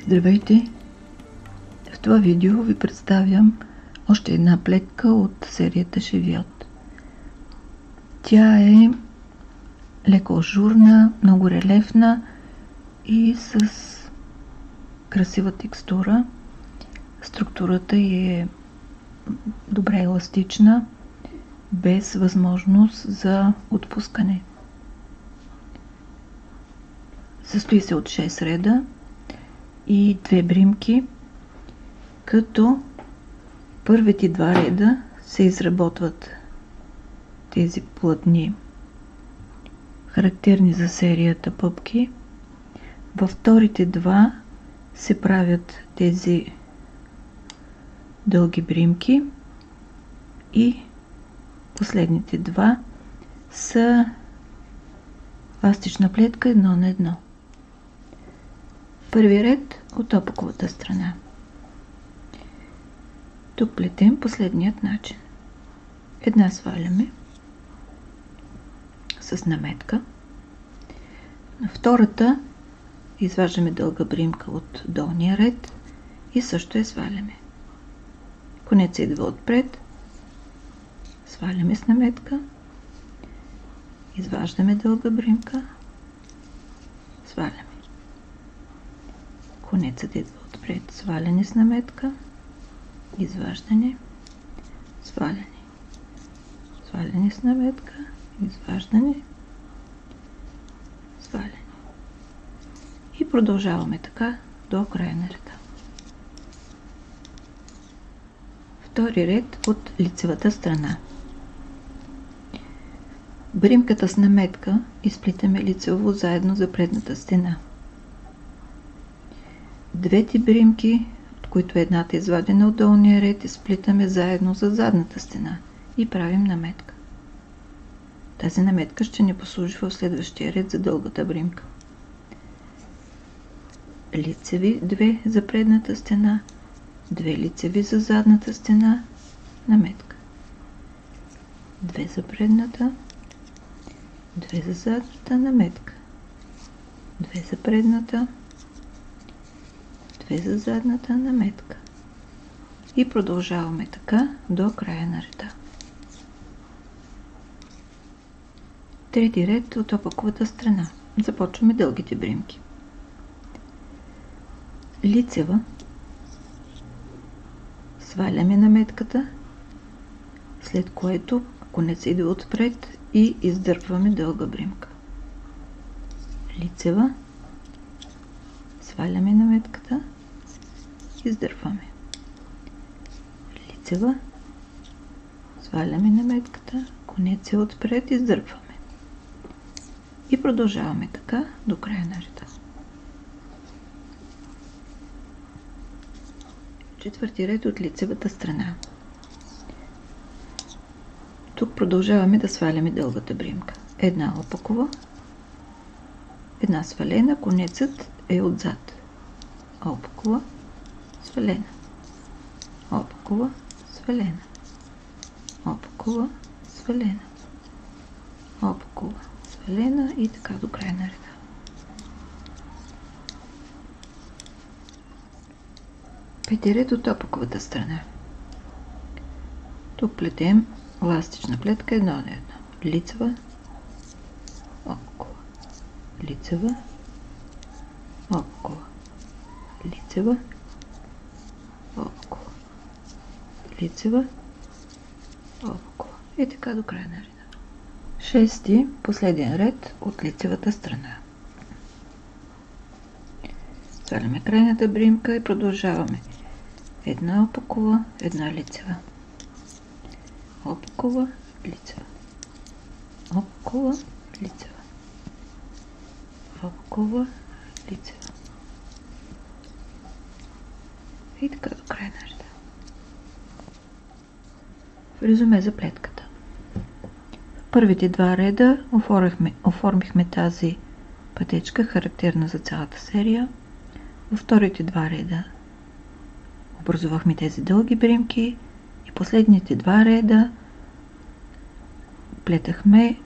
Здравейте! В това видео ви представям още една плетка от серията Шевиот. Тя е леко ажурна, много релефна и с красива текстура. Структурата е добре еластична, без възможност за отпускане. Състои се от 6 реда и 2 бримки, като първите 2 реда се изработват тези плътни, характерни за серията пъпки. Във вторите 2 се правят тези дълги бримки и последните 2 са ластична плетка 1 на 1. Първи ред от опаковата страна. Тук плетем последният начин. Една сваляме с наметка. На втората изваждаме дълга бримка от долния ред и също я сваляме. Конец идва отпред. Сваляме с наметка. Изваждаме дълга бримка. Сваляме. Конецът идва отпред. Сваляне с наметка. Изваждане. Сваляне. Сваляне с наметка. Изваждане. Сваляне. И продължаваме така до края на реда. Втори ред от лицевата страна. Бримката с наметка изплитаме лицево заедно за предната стена. Двете бримки, от които едната е извадена от долния ред, изплитаме заедно за задната стена и правим наметка. Тази наметка ще ни послужи в следващия ред за дългата бримка. Лицеви 2 за предната стена, 2 лицеви за задната стена, наметка. 2 за предната, 2 за задната, наметка. 2 за предната, 2 за задната, наметка. И продължаваме така до края на реда. Трети ред от опаковата страна. Започваме дългите бримки. Лицева. Сваляме наметката, след което конец идва отпред и издърпваме дълга бримка. Лицева. Сваляме наметката, издърпваме. Лицева. Сваляме наметката, конец е отпред, издърпваме. И продължаваме така до края на реда. Четвърти ред от лицевата страна. Тук продължаваме да сваляме дългата бримка. Една опакова, една свалена, конецът е отзад. Опакова, свалена. Опакова, свалена. Опакова, свалена. Опакова, свалена и така до края на реда. Пети ред от опаковата страна. Тук плетем ластична плетка 1 на 1. Лицева, опакова, лицева, опакова, лицева, опакова, лицева, опакова. И така до края на реда. Шести, последен ред от лицевата страна. Сваляме крайната бримка и продължаваме. Една опакова, една лицева. Опакова, лицева. Опакова, лицева. Опакова, лицева. И така до края на реда. В резюме за плетката. В първите 2 реда оформихме тази пътечка, характерна за цялата серия. Във вторите 2 реда образувахме тези дълги бримки и последните 2 реда изплетахме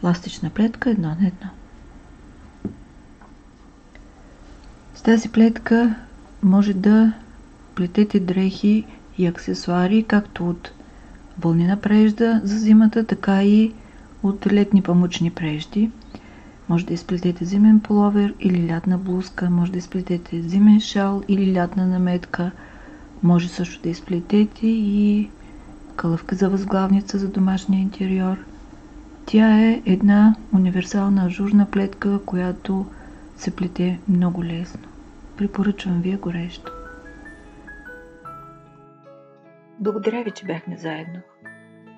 ластична плетка 1 на 1. С тази плетка може да плетете дрехи и аксесуари, както от вълнена прежда за зимата, така и от летни памучни прежди. Може да изплетете зимен пуловер или лятна блузка, може да изплетете зимен шал или лятна наметка, може също да изплетете и калъвка за възглавница за домашния интериор. Тя е една универсална ажурна плетка, която се плете много лесно. Препоръчвам ви я горещо. Благодаря ви, че бяхме заедно.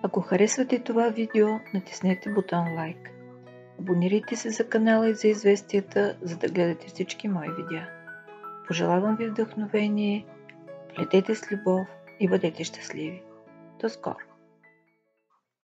Ако харесвате това видео, натиснете бутон лайк. Абонирайте се за канала и за известията, за да гледате всички мои видеа. Пожелавам ви вдъхновение, плетете с любов и бъдете щастливи. До скоро!